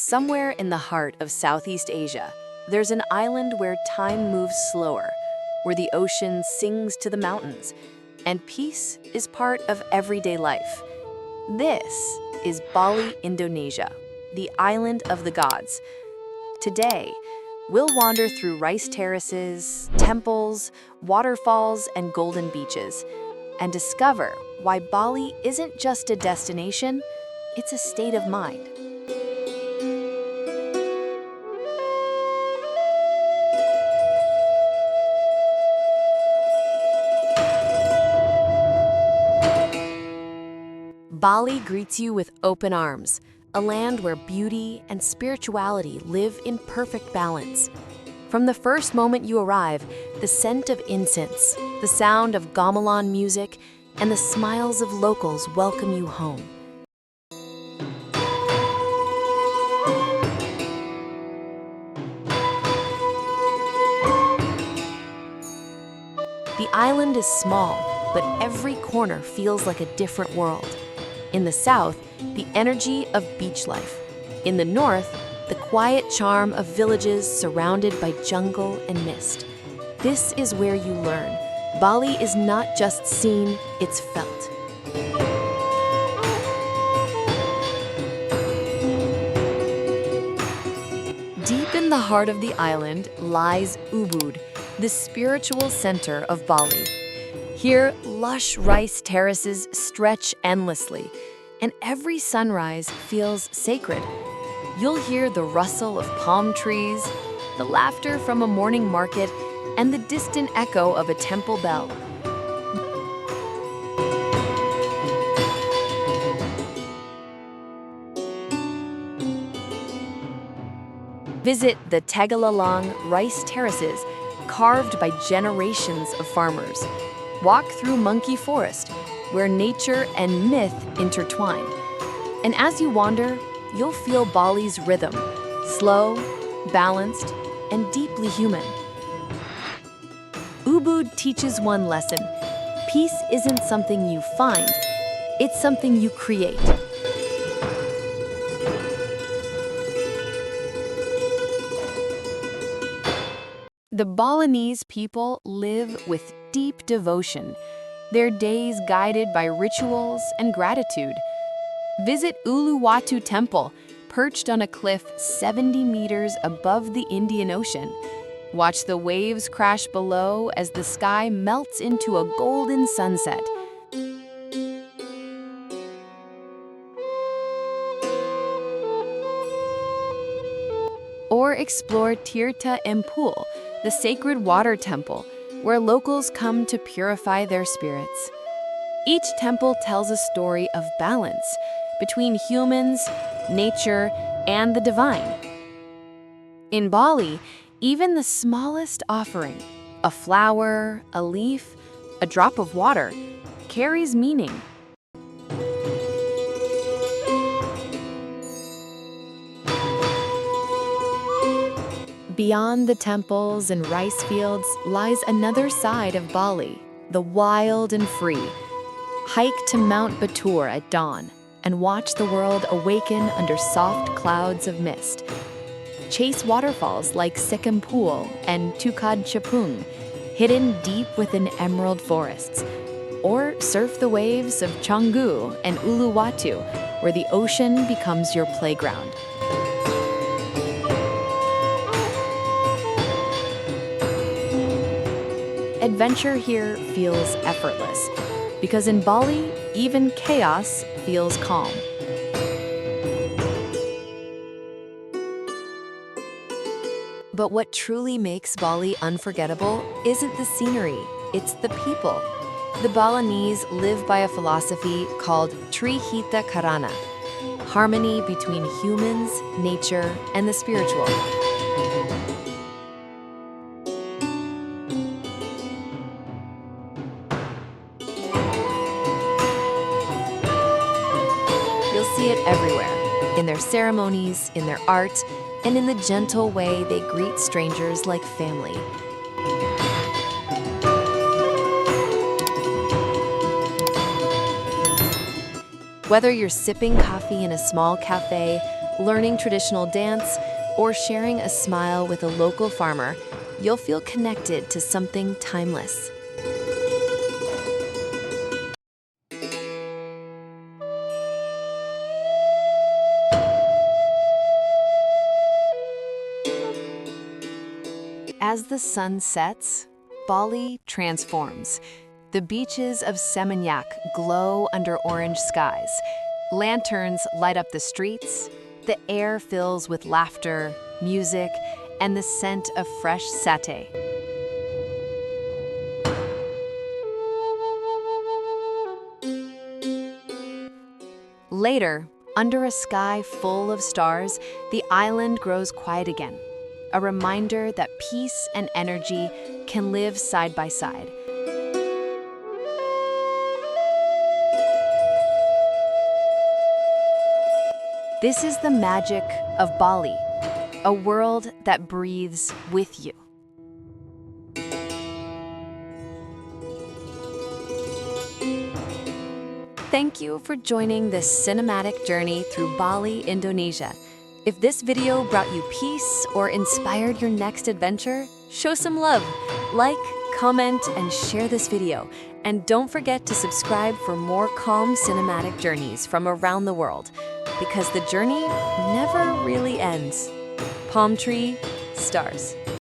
Somewhere in the heart of Southeast Asia, there's an island where time moves slower, where the ocean sings to the mountains, and peace is part of everyday life. This is Bali, Indonesia, the island of the gods. Today, we'll wander through rice terraces, temples, waterfalls, and golden beaches, and discover why Bali isn't just a destination, it's a state of mind. Bali greets you with open arms, a land where beauty and spirituality live in perfect balance. From the first moment you arrive, the scent of incense, the sound of gamelan music, and the smiles of locals welcome you home. The island is small, but every corner feels like a different world. In the south, the energy of beach life. In the north, the quiet charm of villages surrounded by jungle and mist. This is where you learn. Bali is not just seen, it's felt. Deep in the heart of the island lies Ubud, the spiritual center of Bali. Here, lush rice terraces stretch endlessly, and every sunrise feels sacred. You'll hear the rustle of palm trees, the laughter from a morning market, and the distant echo of a temple bell. Visit the Tegallalang rice terraces, carved by generations of farmers. Walk through Monkey Forest, where nature and myth intertwine. And as you wander, you'll feel Bali's rhythm, slow, balanced, and deeply human. Ubud teaches one lesson. Peace isn't something you find, it's something you create. The Balinese people live with deep devotion, their days guided by rituals and gratitude. Visit Uluwatu Temple, perched on a cliff 70 meters above the Indian Ocean. Watch the waves crash below as the sky melts into a golden sunset. Or explore Tirta Empul, the sacred water temple, where locals come to purify their spirits. Each temple tells a story of balance between humans, nature, and the divine. In Bali, even the smallest offering, a flower, a leaf, a drop of water, carries meaning. Beyond the temples and rice fields lies another side of Bali, the wild and free. Hike to Mount Batur at dawn and watch the world awaken under soft clouds of mist. Chase waterfalls like Sekampul and Tukad Chapung, hidden deep within emerald forests. Or surf the waves of Canggu and Uluwatu, where the ocean becomes your playground. Adventure here feels effortless, because in Bali, even chaos feels calm. But what truly makes Bali unforgettable isn't the scenery, it's the people. The Balinese live by a philosophy called Trihita Karana, harmony between humans, nature, and the spiritual. You'll see it everywhere, in their ceremonies, in their art, and in the gentle way they greet strangers like family. Whether you're sipping coffee in a small cafe learning traditional dance, or sharing a smile with a local farmer, you'll feel connected to something timeless. As the sun sets, Bali transforms. The beaches of Seminyak glow under orange skies. Lanterns light up the streets. The air fills with laughter, music, and the scent of fresh satay. Later, under a sky full of stars, the island grows quiet again. A reminder that peace and energy can live side by side. This is the magic of Bali, a world that breathes with you. Thank you for joining this cinematic journey through Bali, Indonesia. If this video brought you peace or inspired your next adventure, show some love. Like, comment, and share this video. And don't forget to subscribe for more calm cinematic journeys from around the world, because the journey never really ends. Palm tree, stars.